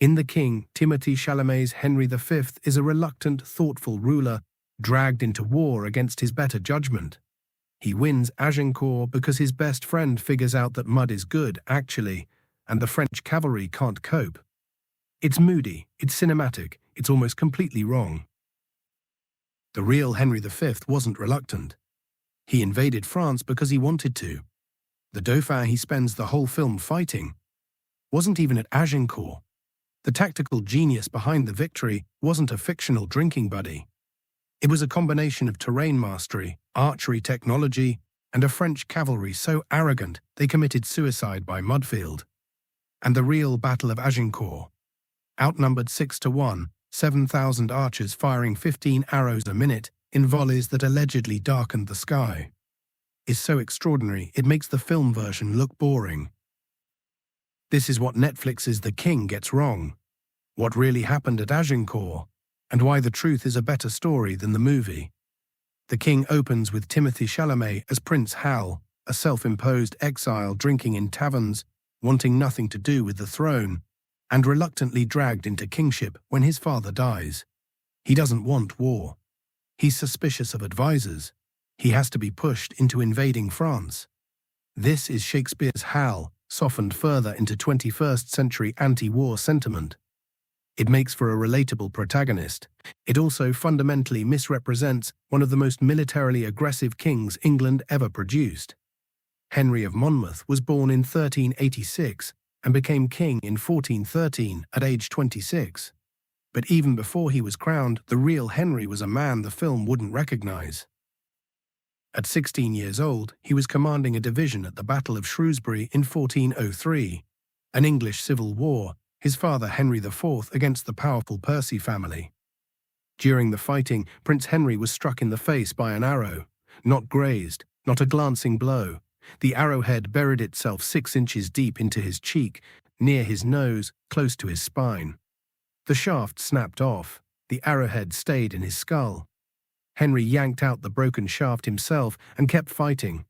In The King, Timothée Chalamet's Henry V is a reluctant, thoughtful ruler dragged into war against his better judgment. He wins Agincourt because his best friend figures out that mud is good, actually, and the French cavalry can't cope. It's moody, it's cinematic, it's almost completely wrong. The real Henry V wasn't reluctant. He invaded France because he wanted to. The Dauphin he spends the whole film fighting wasn't even at Agincourt. The tactical genius behind the victory wasn't a fictional drinking buddy. It was a combination of terrain mastery, archery technology, and a French cavalry so arrogant they committed suicide by mudfield. And the real Battle of Agincourt, outnumbered 6-1, 7,000 archers firing 15 arrows a minute in volleys that allegedly darkened the sky, is so extraordinary it makes the film version look boring. This is what Netflix's The King gets wrong, what really happened at Agincourt, and why the truth is a better story than the movie. The King opens with Timothée Chalamet as Prince Hal, a self-imposed exile drinking in taverns, wanting nothing to do with the throne, and reluctantly dragged into kingship when his father dies. He doesn't want war. He's suspicious of advisors. He has to be pushed into invading France. This is Shakespeare's Hal, softened further into 21st century anti-war sentiment. It makes for a relatable protagonist. It also fundamentally misrepresents one of the most militarily aggressive kings England ever produced. Henry of Monmouth was born in 1386 and became king in 1413 at age 26. But even before he was crowned, the real Henry was a man the film wouldn't recognize. At 16 years old, he was commanding a division at the Battle of Shrewsbury in 1403, an English civil war, his father Henry IV against the powerful Percy family. During the fighting, Prince Henry was struck in the face by an arrow, not grazed, not a glancing blow. The arrowhead buried itself 6 inches deep into his cheek, near his nose, close to his spine. The shaft snapped off. The arrowhead stayed in his skull. Henry yanked out the broken shaft himself and kept fighting.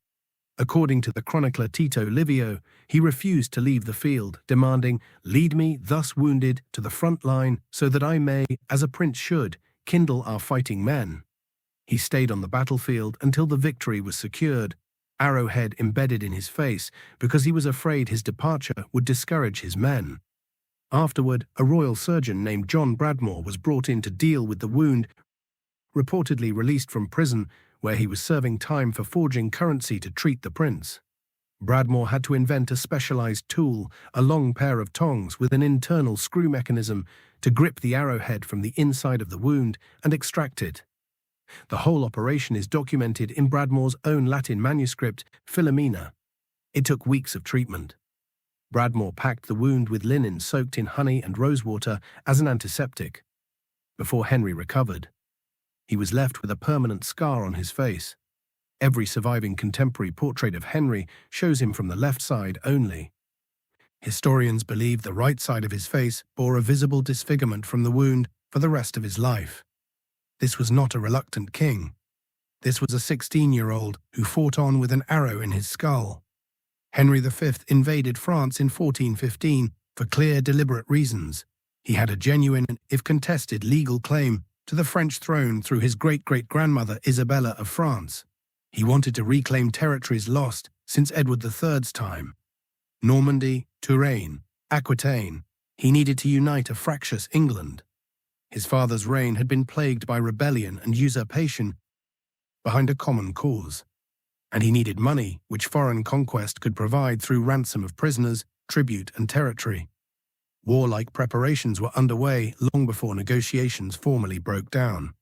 According to the chronicler Tito Livio, he refused to leave the field, demanding, "Lead me, thus wounded, to the front line, so that I may, as a prince should, kindle our fighting men." He stayed on the battlefield until the victory was secured, arrowhead embedded in his face, because he was afraid his departure would discourage his men. Afterward, a royal surgeon named John Bradmore was brought in to deal with the wound, reportedly released from prison, where he was serving time for forging currency to treat the prince. Bradmore had to invent a specialized tool, a long pair of tongs with an internal screw mechanism, to grip the arrowhead from the inside of the wound and extract it. The whole operation is documented in Bradmore's own Latin manuscript, Philomena. It took weeks of treatment. Bradmore packed the wound with linen soaked in honey and rosewater as an antiseptic. Before Henry recovered, he was left with a permanent scar on his face. Every surviving contemporary portrait of Henry shows him from the left side only. Historians believe the right side of his face bore a visible disfigurement from the wound for the rest of his life. This was not a reluctant king. This was a 16-year-old who fought on with an arrow in his skull. Henry V invaded France in 1415 for clear, deliberate reasons. He had a genuine, if contested, legal claim to the French throne through his great-great-grandmother Isabella of France. He wanted to reclaim territories lost since Edward III's time. Normandy, Touraine, Aquitaine. He needed to unite a fractious England. His father's reign had been plagued by rebellion and usurpation behind a common cause. And he needed money, which foreign conquest could provide through ransom of prisoners, tribute and territory. Warlike preparations were underway long before negotiations formally broke down.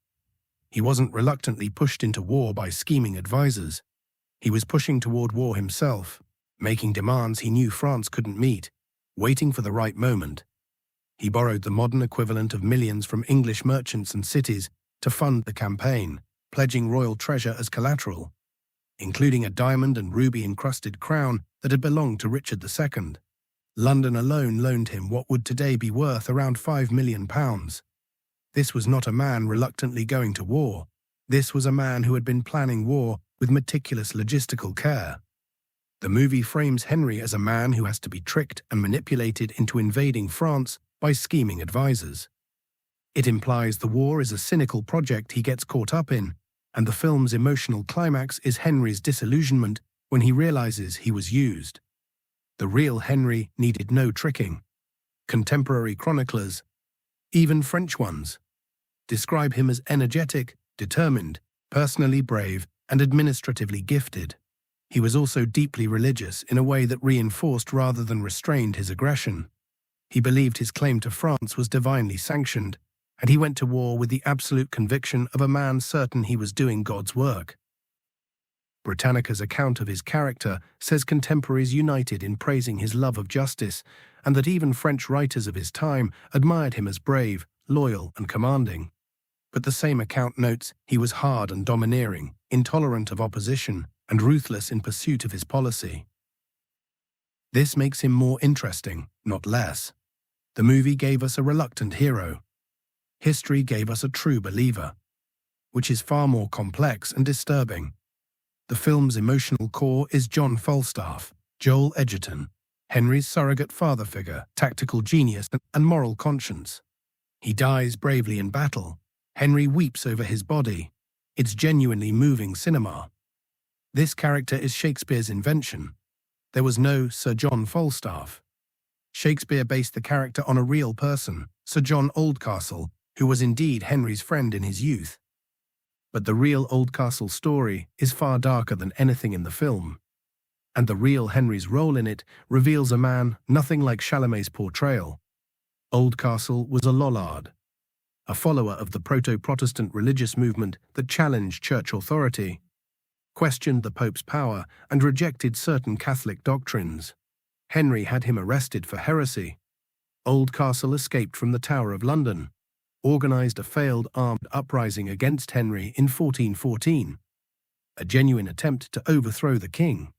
He wasn't reluctantly pushed into war by scheming advisors. He was pushing toward war himself, making demands he knew France couldn't meet, waiting for the right moment. He borrowed the modern equivalent of millions from English merchants and cities to fund the campaign, pledging royal treasure as collateral, including a diamond and ruby-encrusted crown that had belonged to Richard II. London alone loaned him what would today be worth around £5 million. This was not a man reluctantly going to war. This was a man who had been planning war with meticulous logistical care. The movie frames Henry as a man who has to be tricked and manipulated into invading France by scheming advisors. It implies the war is a cynical project he gets caught up in, and the film's emotional climax is Henry's disillusionment when he realizes he was used. The real Henry needed no tricking. Contemporary chroniclers, even French ones, describe him as energetic, determined, personally brave, and administratively gifted. He was also deeply religious in a way that reinforced rather than restrained his aggression. He believed his claim to France was divinely sanctioned, and he went to war with the absolute conviction of a man certain he was doing God's work. Britannica's account of his character says contemporaries united in praising his love of justice, and that even French writers of his time admired him as brave, loyal, and commanding. But the same account notes he was hard and domineering, intolerant of opposition, and ruthless in pursuit of his policy. This makes him more interesting, not less. The movie gave us a reluctant hero. History gave us a true believer, which is far more complex and disturbing. The film's emotional core is John Falstaff, Joel Edgerton, Henry's surrogate father figure, tactical genius, and moral conscience. He dies bravely in battle. Henry weeps over his body. It's genuinely moving cinema. This character is Shakespeare's invention. There was no Sir John Falstaff. Shakespeare based the character on a real person, Sir John Oldcastle, who was indeed Henry's friend in his youth. But the real Oldcastle story is far darker than anything in the film. And the real Henry's role in it reveals a man nothing like Chalamet's portrayal. Oldcastle was a Lollard, a follower of the proto-Protestant religious movement that challenged church authority, questioned the Pope's power, and rejected certain Catholic doctrines. Henry had him arrested for heresy. Oldcastle escaped from the Tower of London, organized a failed armed uprising against Henry in 1414, a genuine attempt to overthrow the king,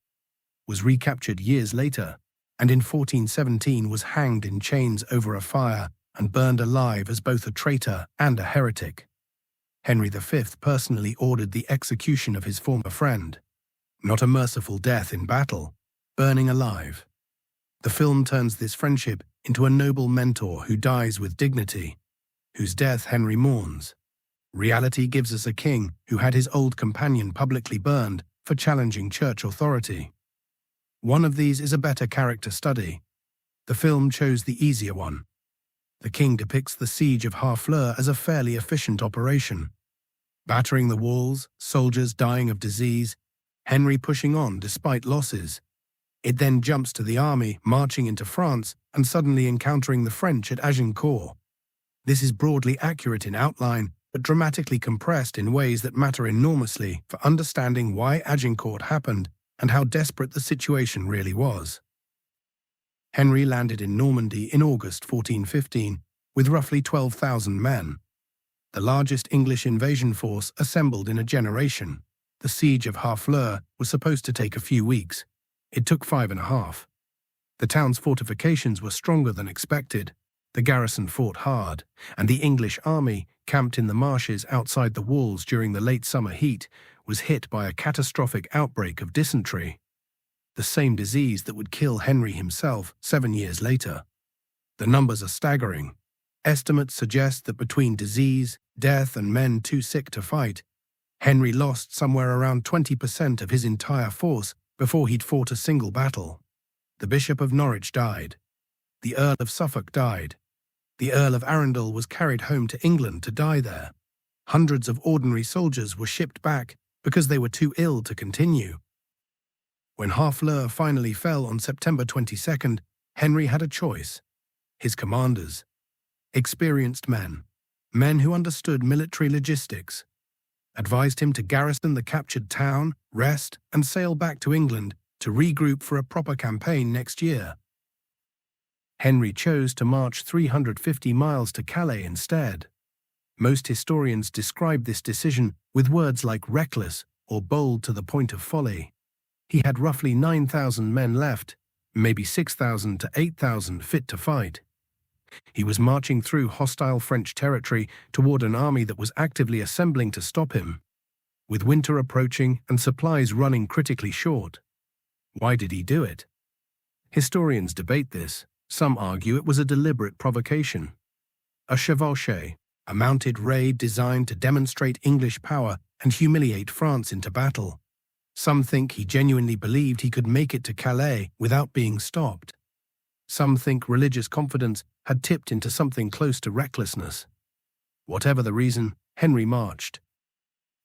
was recaptured years later, and in 1417 was hanged in chains over a fire and burned alive as both a traitor and a heretic. Henry V personally ordered the execution of his former friend, not a merciful death in battle, burning alive. The film turns this friendship into a noble mentor who dies with dignity, whose death Henry mourns. Reality gives us a king who had his old companion publicly burned for challenging church authority. One of these is a better character study. The film chose the easier one. The king depicts the siege of Harfleur as a fairly efficient operation. Battering the walls, soldiers dying of disease, Henry pushing on despite losses. It then jumps to the army marching into France and suddenly encountering the French at Agincourt. This is broadly accurate in outline, but dramatically compressed in ways that matter enormously for understanding why Agincourt happened and how desperate the situation really was. Henry landed in Normandy in August 1415 with roughly 12,000 men, the largest English invasion force assembled in a generation. The siege of Harfleur was supposed to take a few weeks. It took 5.5. The town's fortifications were stronger than expected. The garrison fought hard, and the English army, camped in the marshes outside the walls during the late summer heat, was hit by a catastrophic outbreak of dysentery, the same disease that would kill Henry himself 7 years later. The numbers are staggering. Estimates suggest that between disease, death, and men too sick to fight, Henry lost somewhere around 20% of his entire force before he'd fought a single battle. The Bishop of Norwich died. The Earl of Suffolk died. The Earl of Arundel was carried home to England to die there. Hundreds of ordinary soldiers were shipped back because they were too ill to continue. When Harfleur finally fell on September 22nd, Henry had a choice. His commanders, experienced men who understood military logistics, advised him to garrison the captured town, rest, and sail back to England to regroup for a proper campaign next year. Henry chose to march 350 miles to Calais instead. Most historians describe this decision with words like reckless or bold to the point of folly. He had roughly 9,000 men left, maybe 6,000 to 8,000 fit to fight. He was marching through hostile French territory toward an army that was actively assembling to stop him, with winter approaching and supplies running critically short. Why did he do it? Historians debate this. Some argue it was a deliberate provocation. A chevauchée, a mounted raid designed to demonstrate English power and humiliate France into battle. Some think he genuinely believed he could make it to Calais without being stopped. Some think religious confidence had tipped into something close to recklessness. Whatever the reason, Henry marched.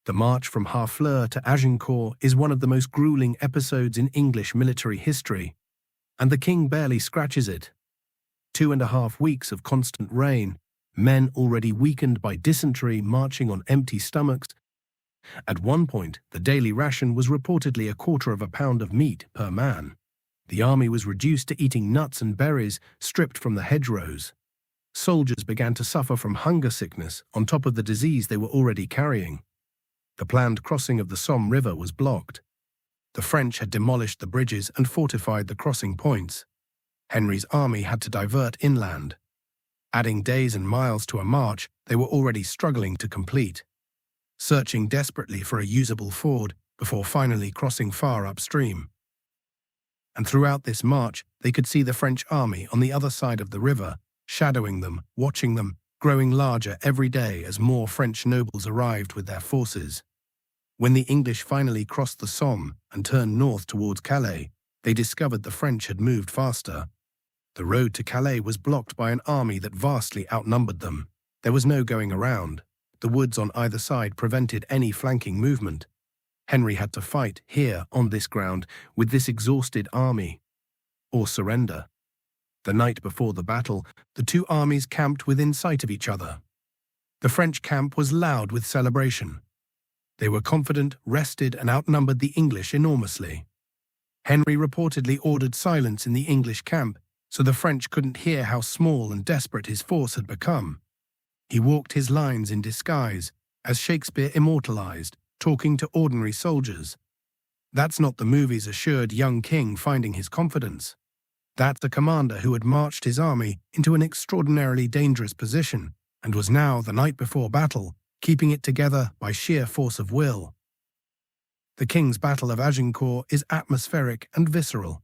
The march from Harfleur to Agincourt is one of the most grueling episodes in English military history, and the king barely scratches it. 2.5 weeks of constant rain, men already weakened by dysentery marching on empty stomachs. At one point, the daily ration was reportedly 1/4 pound of meat per man. The army was reduced to eating nuts and berries stripped from the hedgerows. Soldiers began to suffer from hunger sickness on top of the disease they were already carrying. The planned crossing of the Somme River was blocked. The French had demolished the bridges and fortified the crossing points. Henry's army had to divert inland. Adding days and miles to a march they were already struggling to complete, searching desperately for a usable ford before finally crossing far upstream. And throughout this march, they could see the French army on the other side of the river, shadowing them, watching them, growing larger every day as more French nobles arrived with their forces. When the English finally crossed the Somme and turned north towards Calais, they discovered the French had moved faster. The road to Calais was blocked by an army that vastly outnumbered them. There was no going around. The woods on either side prevented any flanking movement. Henry had to fight here on this ground with this exhausted army, or surrender. The night before the battle, the two armies camped within sight of each other. The French camp was loud with celebration. They were confident, rested, and outnumbered the English enormously. Henry reportedly ordered silence in the English camp, so the French couldn't hear how small and desperate his force had become. He walked his lines in disguise, as Shakespeare immortalized, talking to ordinary soldiers. That's not the movie's assured young king finding his confidence. That's a commander who had marched his army into an extraordinarily dangerous position and was now, the night before battle, keeping it together by sheer force of will. The King's Battle of Agincourt is atmospheric and visceral.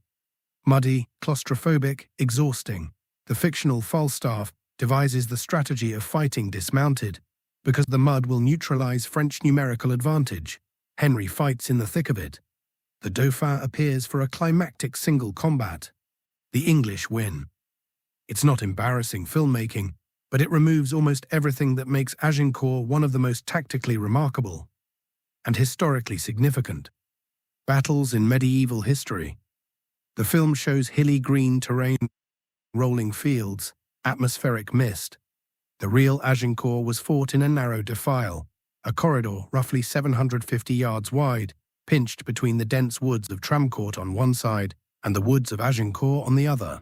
Muddy, claustrophobic, exhausting, the fictional Falstaff devises the strategy of fighting dismounted, because the mud will neutralize French numerical advantage. Henry fights in the thick of it. The Dauphin appears for a climactic single combat. The English win. It's not embarrassing filmmaking, but it removes almost everything that makes Agincourt one of the most tactically remarkable and historically significant battles in medieval history. The film shows hilly green terrain, rolling fields, atmospheric mist. The real Agincourt was fought in a narrow defile, a corridor roughly 750 yards wide, pinched between the dense woods of Tramcourt on one side and the woods of Agincourt on the other.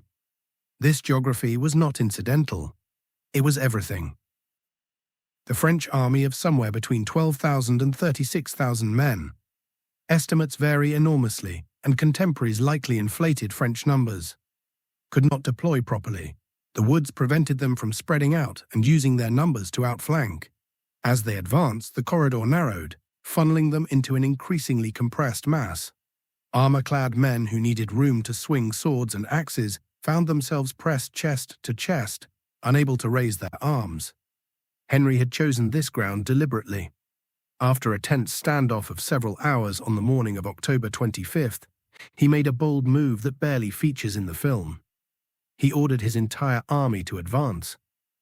This geography was not incidental. It was everything. The French army of somewhere between 12,000 and 36,000 men. Estimates vary enormously, and contemporaries likely inflated French numbers. Could not deploy properly. The woods prevented them from spreading out and using their numbers to outflank. As they advanced, the corridor narrowed, funneling them into an increasingly compressed mass. Armor-clad men who needed room to swing swords and axes found themselves pressed chest to chest, unable to raise their arms. Henry had chosen this ground deliberately. After a tense standoff of several hours on the morning of October 25th, he made a bold move that barely features in the film. He ordered his entire army to advance,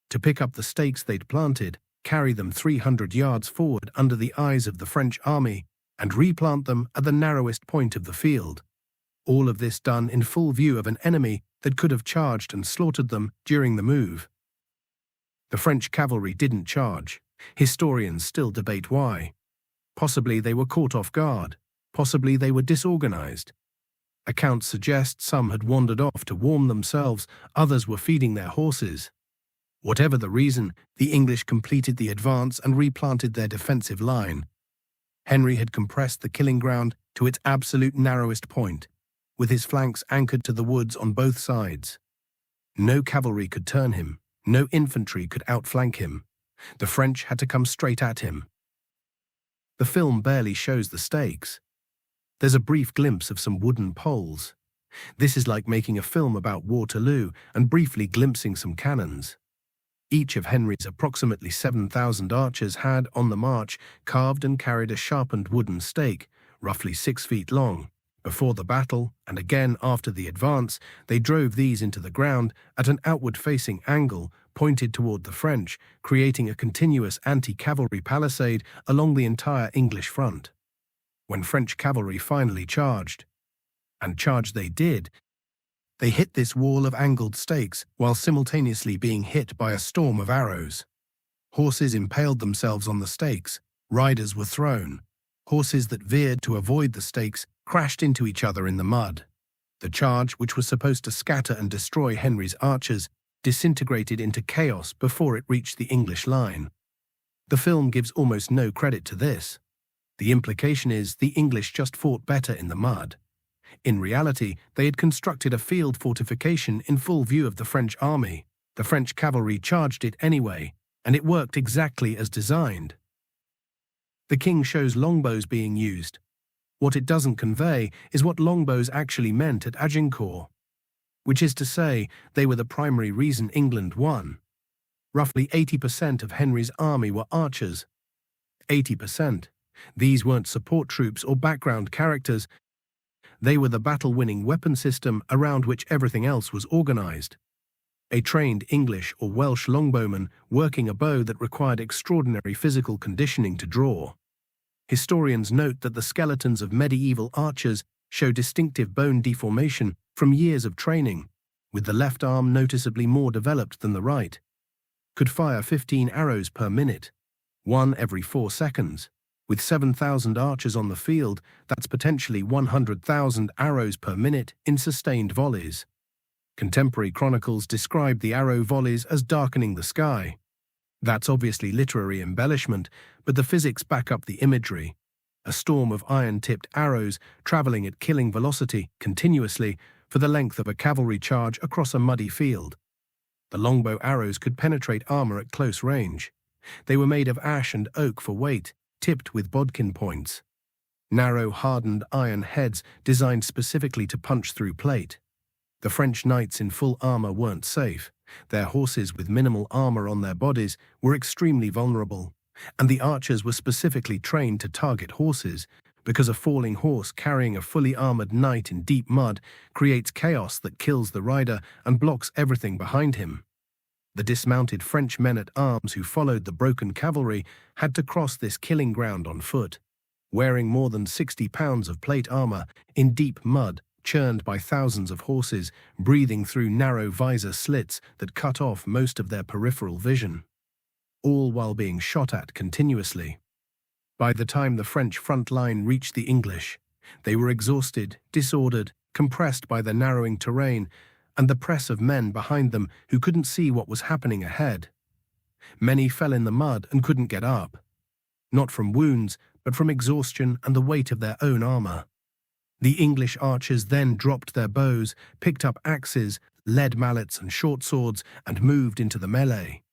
to pick up the stakes they'd planted, carry them 300 yards forward under the eyes of the French army, and replant them at the narrowest point of the field. All of this done in full view of an enemy that could have charged and slaughtered them during the move. The French cavalry didn't charge. Historians still debate why. Possibly they were caught off guard. Possibly they were disorganized. Accounts suggest some had wandered off to warm themselves, others were feeding their horses. Whatever the reason, the English completed the advance and replanted their defensive line. Henry had compressed the killing ground to its absolute narrowest point, with his flanks anchored to the woods on both sides. No cavalry could turn him, no infantry could outflank him. The French had to come straight at him. The film barely shows the stakes. There's a brief glimpse of some wooden poles, This is like making a film about Waterloo and briefly glimpsing some cannons. Each of Henry's approximately 7,000 archers had, on the march, carved and carried a sharpened wooden stake, roughly 6 feet long. Before the battle, and again after the advance, they drove these into the ground at an outward-facing angle, pointed toward the French, creating a continuous anti-cavalry palisade along the entire English front. When French cavalry finally charged, and charge they did, they hit this wall of angled stakes while simultaneously being hit by a storm of arrows. Horses impaled themselves on the stakes, riders were thrown. Horses that veered to avoid the stakes crashed into each other in the mud. The charge, which was supposed to scatter and destroy Henry's archers, disintegrated into chaos before it reached the English line. The film gives almost no credit to this. The implication is the English just fought better in the mud. In reality, they had constructed a field fortification in full view of the French army. The French cavalry charged it anyway, and it worked exactly as designed. The king shows longbows being used. What it doesn't convey is what longbows actually meant at Agincourt, which is to say, they were the primary reason England won. Roughly 80% of Henry's army were archers. 80%. These weren't support troops or background characters. They were the battle-winning weapon system around which everything else was organized. A trained English or Welsh longbowman working a bow that required extraordinary physical conditioning to draw. Historians note that the skeletons of medieval archers show distinctive bone deformation from years of training, with the left arm noticeably more developed than the right. Could fire 15 arrows per minute, one every 4 seconds. With 7,000 archers on the field, that's potentially 100,000 arrows per minute in sustained volleys. Contemporary chronicles describe the arrow volleys as darkening the sky. That's obviously literary embellishment, but the physics back up the imagery. A storm of iron-tipped arrows traveling at killing velocity continuously for the length of a cavalry charge across a muddy field. The longbow arrows could penetrate armor at close range. They were made of ash and oak for weight, tipped with bodkin points. Narrow, hardened iron heads designed specifically to punch through plate. The French knights in full armor weren't safe. Their horses with minimal armor on their bodies were extremely vulnerable, and the archers were specifically trained to target horses, because a falling horse carrying a fully armored knight in deep mud creates chaos that kills the rider and blocks everything behind him. The dismounted French men-at-arms who followed the broken cavalry had to cross this killing ground on foot, wearing more than 60 pounds of plate armor in deep mud, churned by thousands of horses, breathing through narrow visor slits that cut off most of their peripheral vision, all while being shot at continuously. By the time the French front line reached the English, they were exhausted, disordered, compressed by the narrowing terrain, and the press of men behind them who couldn't see what was happening ahead. Many fell in the mud and couldn't get up, not from wounds, but from exhaustion and the weight of their own armor. The English archers then dropped their bows, picked up axes, lead mallets and short swords, and moved into the melee.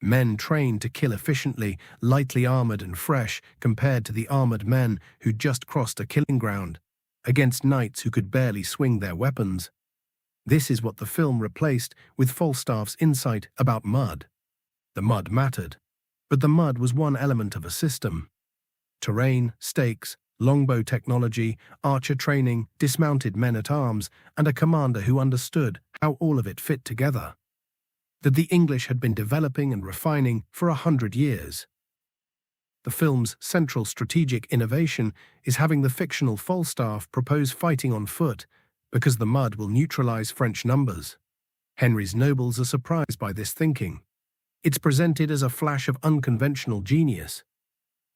Men trained to kill efficiently, lightly armored and fresh, compared to the armored men who'd just crossed a killing ground, against knights who could barely swing their weapons. This is what the film replaced with Falstaff's insight about mud. The mud mattered, but the mud was one element of a system. Terrain, stakes, longbow technology, archer training, dismounted men-at-arms, and a commander who understood how all of it fit together. That the English had been developing and refining for 100 years. The film's central strategic innovation is having the fictional Falstaff propose fighting on foot, because the mud will neutralize French numbers. Henry's nobles are surprised by this thinking. It's presented as a flash of unconventional genius.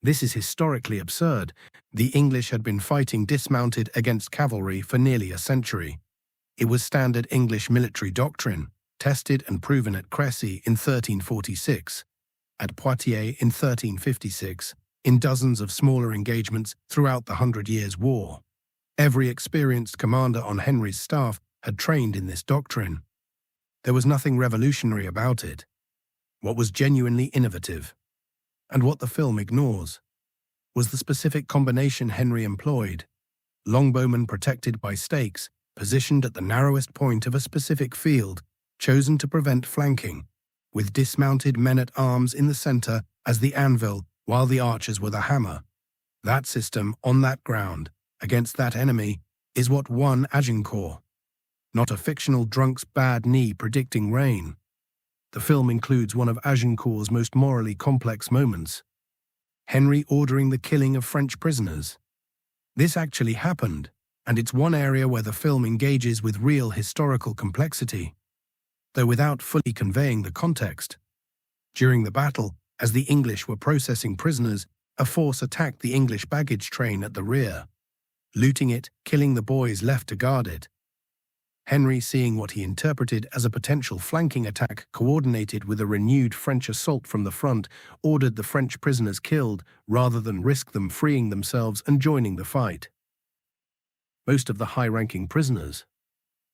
This is historically absurd. The English had been fighting dismounted against cavalry for nearly a century. It was standard English military doctrine, tested and proven at Crécy in 1346, at Poitiers in 1356, in dozens of smaller engagements throughout the 100 Years' War. Every experienced commander on Henry's staff had trained in this doctrine. There was nothing revolutionary about it. What was genuinely innovative, and what the film ignores, was the specific combination Henry employed: longbowmen protected by stakes, positioned at the narrowest point of a specific field, chosen to prevent flanking, with dismounted men-at-arms in the centre as the anvil, while the archers were the hammer. That system, on that ground, against that enemy, is what won Agincourt. Not a fictional drunk's bad knee predicting rain. The film includes one of Agincourt's most morally complex moments: Henry ordering the killing of French prisoners. This actually happened, and it's one area where the film engages with real historical complexity, though without fully conveying the context. During the battle, as the English were processing prisoners, a force attacked the English baggage train at the rear, looting it, killing the boys left to guard it. Henry, seeing what he interpreted as a potential flanking attack coordinated with a renewed French assault from the front, ordered the French prisoners killed rather than risk them freeing themselves and joining the fight. Most of the high-ranking prisoners,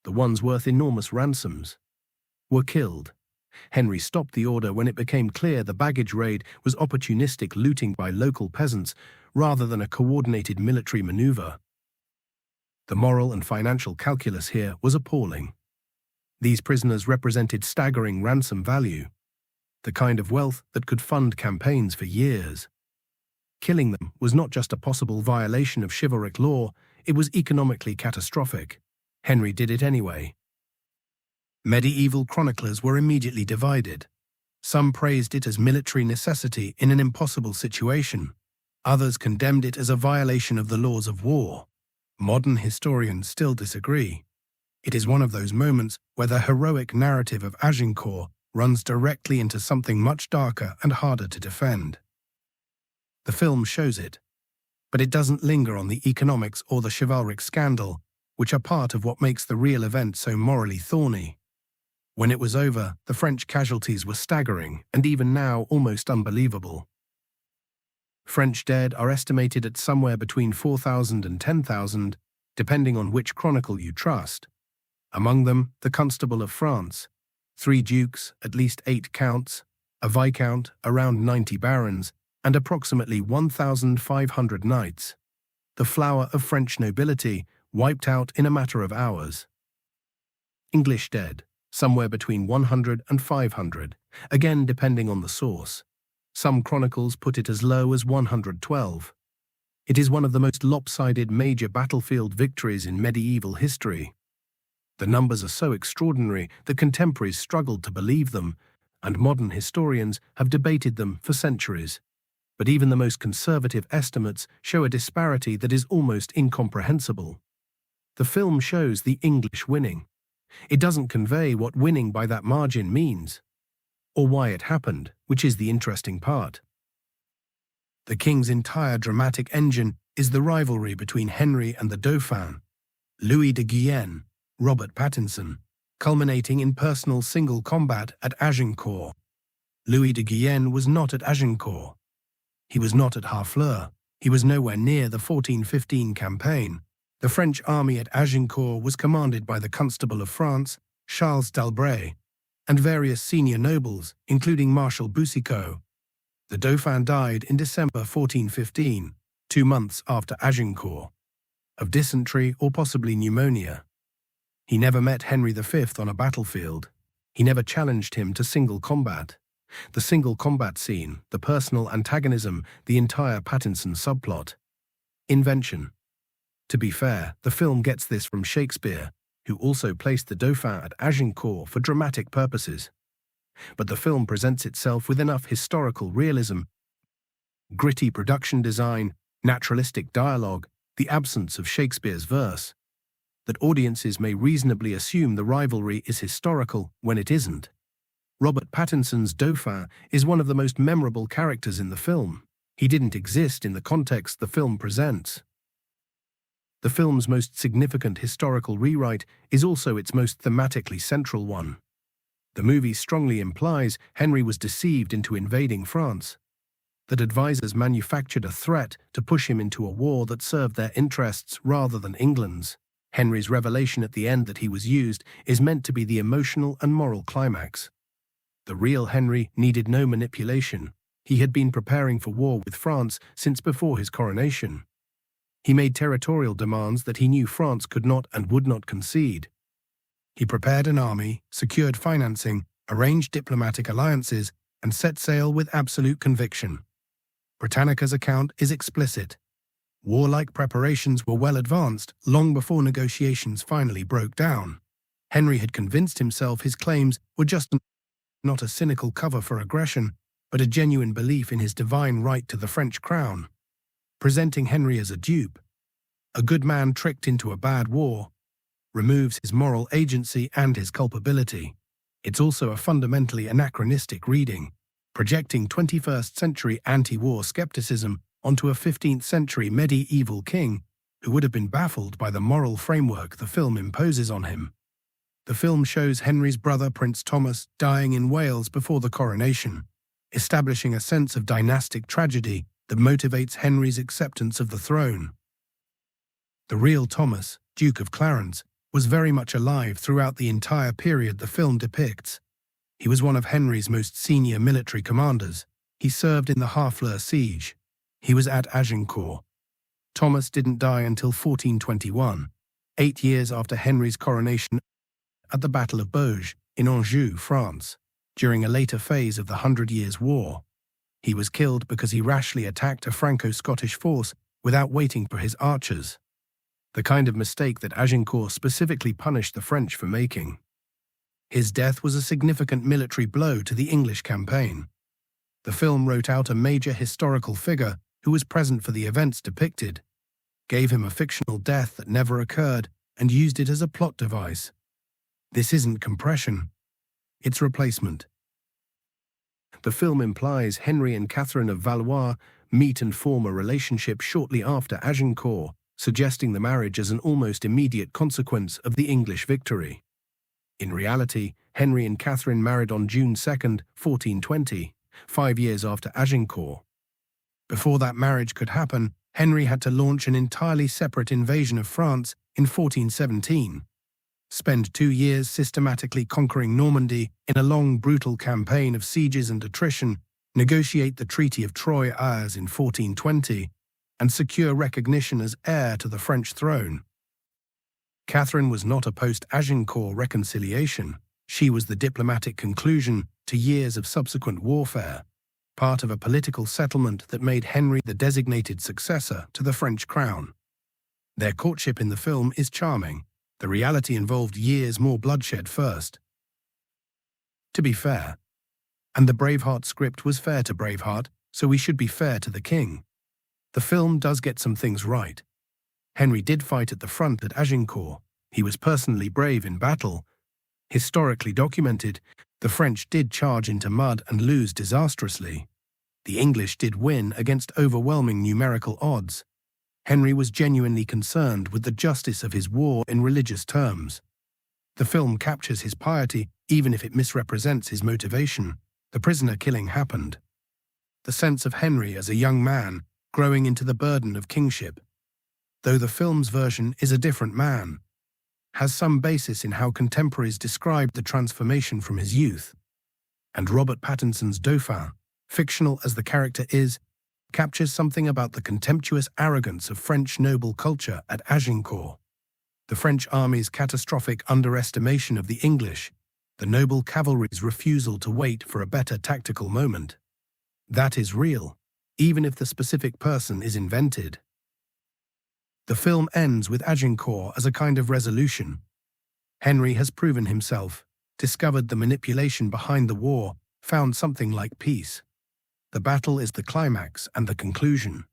the ones worth enormous ransoms, were killed. Henry stopped the order when it became clear the baggage raid was opportunistic looting by local peasants rather than a coordinated military maneuver. The moral and financial calculus here was appalling. These prisoners represented staggering ransom value, the kind of wealth that could fund campaigns for years. Killing them was not just a possible violation of chivalric law, it was economically catastrophic. Henry did it anyway. Medieval chroniclers were immediately divided. Some praised it as military necessity in an impossible situation. Others condemned it as a violation of the laws of war. Modern historians still disagree. It is one of those moments where the heroic narrative of Agincourt runs directly into something much darker and harder to defend. The film shows it, but it doesn't linger on the economics or the chivalric scandal, which are part of what makes the real event so morally thorny. When it was over, the French casualties were staggering and even now almost unbelievable. French dead are estimated at somewhere between 4,000 and 10,000, depending on which chronicle you trust. Among them, the Constable of France, 3 dukes, at least 8 counts, a viscount, around 90 barons, and approximately 1,500 knights. The flower of French nobility, wiped out in a matter of hours. English dead, somewhere between 100 and 500, again depending on the source. Some chronicles put it as low as 112. It is one of the most lopsided major battlefield victories in medieval history. The numbers are so extraordinary that contemporaries struggled to believe them, and modern historians have debated them for centuries. But even the most conservative estimates show a disparity that is almost incomprehensible. The film shows the English winning. It doesn't convey what winning by that margin means, or why it happened, which is the interesting part. The king's entire dramatic engine is the rivalry between Henry and the Dauphin, Louis de Guyenne, Robert Pattinson, culminating in personal single combat at Agincourt. Louis de Guyenne was not at Agincourt. He was not at Harfleur. He was nowhere near the 1415 campaign. The French army at Agincourt was commanded by the Constable of France, Charles d'Albret, and various senior nobles, including Marshal Boucicaut. The Dauphin died in December 1415, 2 months after Agincourt, of dysentery or possibly pneumonia. He never met Henry V on a battlefield. He never challenged him to single combat. The single combat scene, the personal antagonism, the entire Pattinson subplot. Invention. To be fair, the film gets this from Shakespeare, who also placed the Dauphin at Agincourt for dramatic purposes. But the film presents itself with enough historical realism, gritty production design, naturalistic dialogue, the absence of Shakespeare's verse, that audiences may reasonably assume the rivalry is historical when it isn't. Robert Pattinson's Dauphin is one of the most memorable characters in the film. He didn't exist in the context the film presents. The film's most significant historical rewrite is also its most thematically central one. The movie strongly implies Henry was deceived into invading France, that advisors manufactured a threat to push him into a war that served their interests rather than England's. Henry's revelation at the end that he was used is meant to be the emotional and moral climax. The real Henry needed no manipulation. He had been preparing for war with France since before his coronation. He made territorial demands that he knew France could not and would not concede. He prepared an army, secured financing, arranged diplomatic alliances, and set sail with absolute conviction. Britannica's account is explicit. Warlike preparations were well advanced long before negotiations finally broke down. Henry had convinced himself his claims were just not a cynical cover for aggression, but a genuine belief in his divine right to the French crown. Presenting Henry as a dupe, a good man tricked into a bad war, removes his moral agency and his culpability. It's also a fundamentally anachronistic reading, projecting 21st century anti-war skepticism onto a 15th century medieval king who would have been baffled by the moral framework the film imposes on him. The film shows Henry's brother Prince Thomas dying in Wales before the coronation, establishing a sense of dynastic tragedy that motivates Henry's acceptance of the throne. The real Thomas, Duke of Clarence, was very much alive throughout the entire period the film depicts. He was one of Henry's most senior military commanders. He served in the Harfleur siege. He was at Agincourt. Thomas didn't die until 1421, 8 years after Henry's coronation at the Battle of Beauge in Anjou, France, during a later phase of the 100 Years' War. He was killed because he rashly attacked a Franco-Scottish force without waiting for his archers, the kind of mistake that Agincourt specifically punished the French for making. His death was a significant military blow to the English campaign. The film wrote out a major historical figure who was present for the events depicted, gave him a fictional death that never occurred, and used it as a plot device. This isn't compression. It's replacement. The film implies Henry and Catherine of Valois meet and form a relationship shortly after Agincourt, suggesting the marriage as an almost immediate consequence of the English victory. In reality, Henry and Catherine married on June 2, 1420, 5 years after Agincourt. Before that marriage could happen, Henry had to launch an entirely separate invasion of France in 1417, spend 2 years systematically conquering Normandy in a long, brutal campaign of sieges and attrition, negotiate the Treaty of Troyes in 1420, and secure recognition as heir to the French throne. Catherine was not a post-Agincourt reconciliation. She was the diplomatic conclusion to years of subsequent warfare, part of a political settlement that made Henry the designated successor to the French crown. Their courtship in the film is charming. The reality involved years more bloodshed first. To be fair, and the Braveheart script was fair to Braveheart, so we should be fair to the king. The film does get some things right. Henry did fight at the front at Agincourt. He was personally brave in battle. Historically documented, the French did charge into mud and lose disastrously. The English did win against overwhelming numerical odds. Henry was genuinely concerned with the justice of his war in religious terms. The film captures his piety, even if it misrepresents his motivation. The prisoner killing happened. The sense of Henry as a young man, growing into the burden of kingship, though the film's version is a different man, has some basis in how contemporaries described the transformation from his youth. And Robert Pattinson's Dauphin, fictional as the character is, captures something about the contemptuous arrogance of French noble culture at Agincourt. The French army's catastrophic underestimation of the English, the noble cavalry's refusal to wait for a better tactical moment. That is real, even if the specific person is invented. The film ends with Agincourt as a kind of resolution. Henry has proven himself, discovered the manipulation behind the war, found something like peace. The battle is the climax and the conclusion.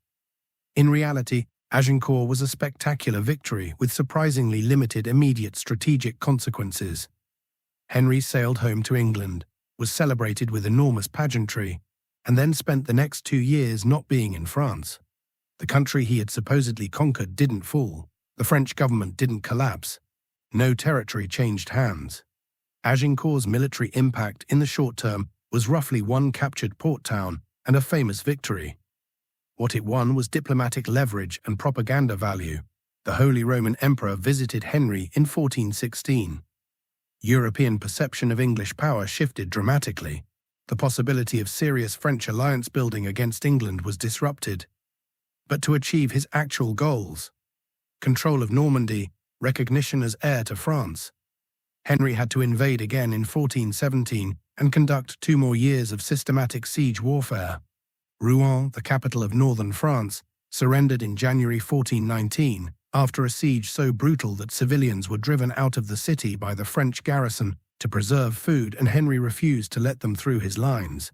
In reality, Agincourt was a spectacular victory with surprisingly limited immediate strategic consequences. Henry sailed home to England, was celebrated with enormous pageantry, and then spent the next 2 years not being in France. The country he had supposedly conquered didn't fall. The French government didn't collapse. No territory changed hands. Agincourt's military impact in the short term was roughly one captured port town and a famous victory. What it won was diplomatic leverage and propaganda value. The Holy Roman Emperor visited Henry in 1416. European perception of English power shifted dramatically. The possibility of serious French alliance building against England was disrupted. but to achieve his actual goals: control of Normandy, recognition as heir to France. Henry had to invade again in 1417 and conduct 2 more years of systematic siege warfare. Rouen, the capital of northern France, surrendered in January 1419 after a siege so brutal that civilians were driven out of the city by the French garrison to preserve food, and Henry refused to let them through his lines.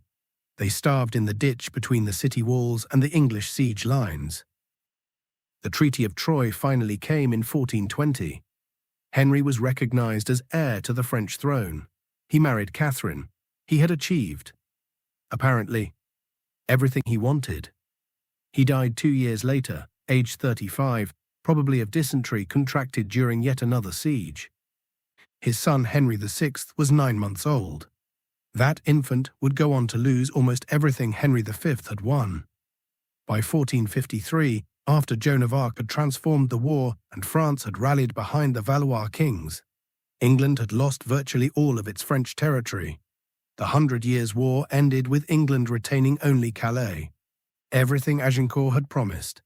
They starved in the ditch between the city walls and the English siege lines. The Treaty of Troyes finally came in 1420. Henry was recognized as heir to the French throne. He married Catherine. He had achieved, apparently, everything he wanted. He died 2 years later, aged 35, probably of dysentery contracted during yet another siege. His son Henry VI was 9 months old. That infant would go on to lose almost everything Henry V had won. By 1453, after Joan of Arc had transformed the war and France had rallied behind the Valois kings, England had lost virtually all of its French territory. The 100 Years' War ended with England retaining only Calais. Everything Agincourt had promised.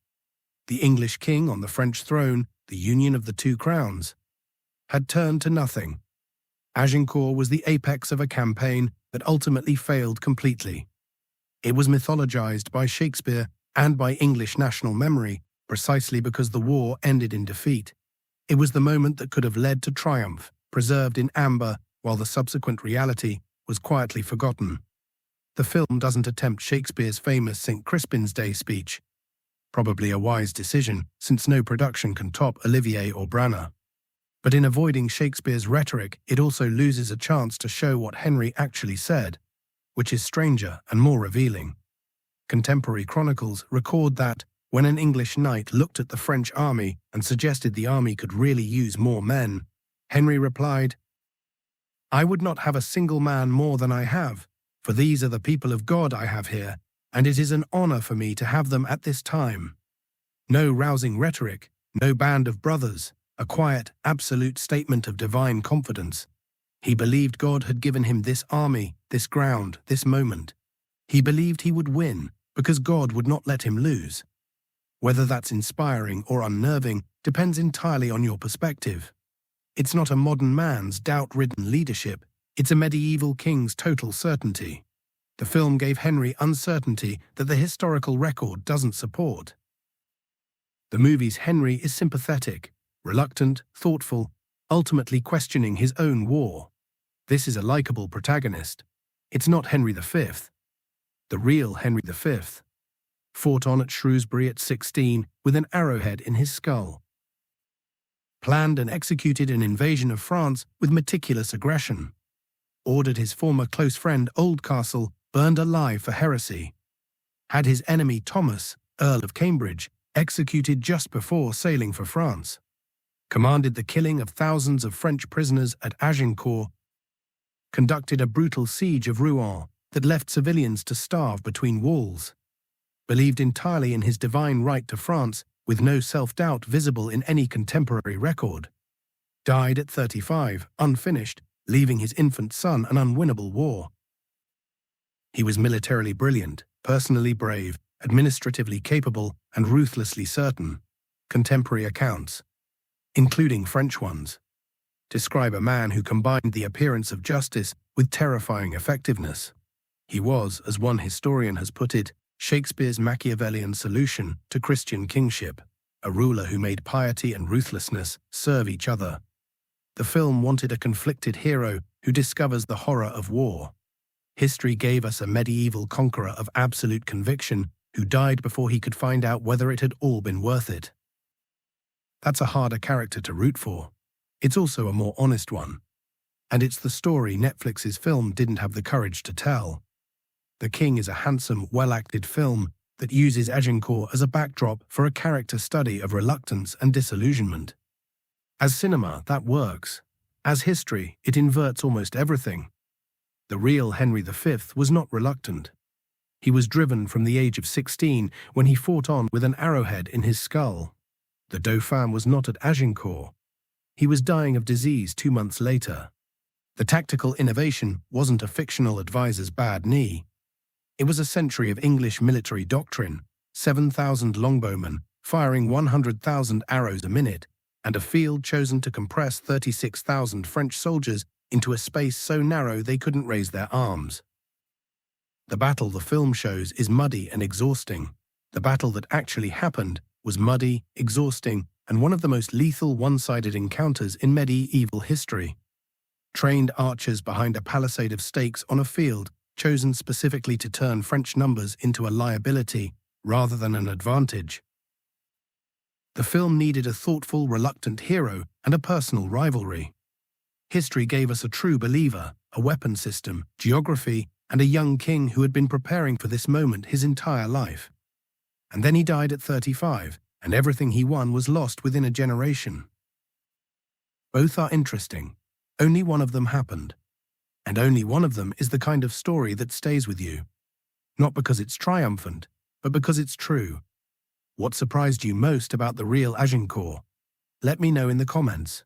The English king on the French throne, the union of the 2 crowns, had turned to nothing. Agincourt was the apex of a campaign that ultimately failed completely. It was mythologized by Shakespeare and by English national memory precisely because the war ended in defeat. It was the moment that could have led to triumph, preserved in amber, while the subsequent reality was quietly forgotten. The film doesn't attempt Shakespeare's famous St. Crispin's Day speech. Probably a wise decision, since no production can top Olivier or Branagh. But in avoiding Shakespeare's rhetoric, it also loses a chance to show what Henry actually said, which is stranger and more revealing. Contemporary chronicles record that, when an English knight looked at the French army and suggested the army could really use more men, Henry replied, "I would not have a single man more than I have, for these are the people of God I have here, and it is an honor for me to have them at this time." No rousing rhetoric, no band of brothers, a quiet, absolute statement of divine confidence. He believed God had given him this army, this ground, this moment. He believed he would win, because God would not let him lose. Whether that's inspiring or unnerving depends entirely on your perspective. It's not a modern man's doubt-ridden leadership, it's a medieval king's total certainty. The film gave Henry uncertainty that the historical record doesn't support. The movie's Henry is sympathetic, reluctant, thoughtful, ultimately questioning his own war. This is a likable protagonist. It's not Henry V. The real Henry V fought on at Shrewsbury at 16 with an arrowhead in his skull. Planned and executed an invasion of France with meticulous aggression. Ordered his former close friend Oldcastle burned alive for heresy. Had his enemy Thomas, Earl of Cambridge, executed just before sailing for France. Commanded the killing of thousands of French prisoners at Agincourt. Conducted a brutal siege of Rouen that left civilians to starve between walls. Believed entirely in his divine right to France, with no self-doubt visible in any contemporary record. Died at 35, unfinished, leaving his infant son an unwinnable war. He was militarily brilliant, personally brave, administratively capable, and ruthlessly certain. Contemporary accounts, including French ones, describe a man who combined the appearance of justice with terrifying effectiveness. He was, as one historian has put it, Shakespeare's Machiavellian solution to Christian kingship, a ruler who made piety and ruthlessness serve each other. The film wanted a conflicted hero who discovers the horror of war. History gave us a medieval conqueror of absolute conviction who died before he could find out whether it had all been worth it. That's a harder character to root for. It's also a more honest one. And it's the story Netflix's film didn't have the courage to tell. The King is a handsome, well-acted film that uses Agincourt as a backdrop for a character study of reluctance and disillusionment. As cinema, that works. As history, it inverts almost everything. The real Henry V was not reluctant. He was driven from the age of 16 when he fought on with an arrowhead in his skull. The Dauphin was not at Agincourt. He was dying of disease 2 months later. The tactical innovation wasn't a fictional advisor's bad knee. It was a century of English military doctrine, 7,000 longbowmen firing 100,000 arrows a minute, and a field chosen to compress 36,000 French soldiers into a space so narrow they couldn't raise their arms. The battle the film shows is muddy and exhausting. The battle that actually happened was muddy, exhausting, and one of the most lethal one-sided encounters in medieval history. Trained archers behind a palisade of stakes on a field chosen specifically to turn French numbers into a liability rather than an advantage. The film needed a thoughtful, reluctant hero and a personal rivalry. History gave us a true believer, a weapon system, geography, and a young king who had been preparing for this moment his entire life. And then he died at 35, and everything he won was lost within a generation. Both are interesting. Only one of them happened. And only one of them is the kind of story that stays with you. Not because it's triumphant, but because it's true. What surprised you most about the real Agincourt? Let me know in the comments.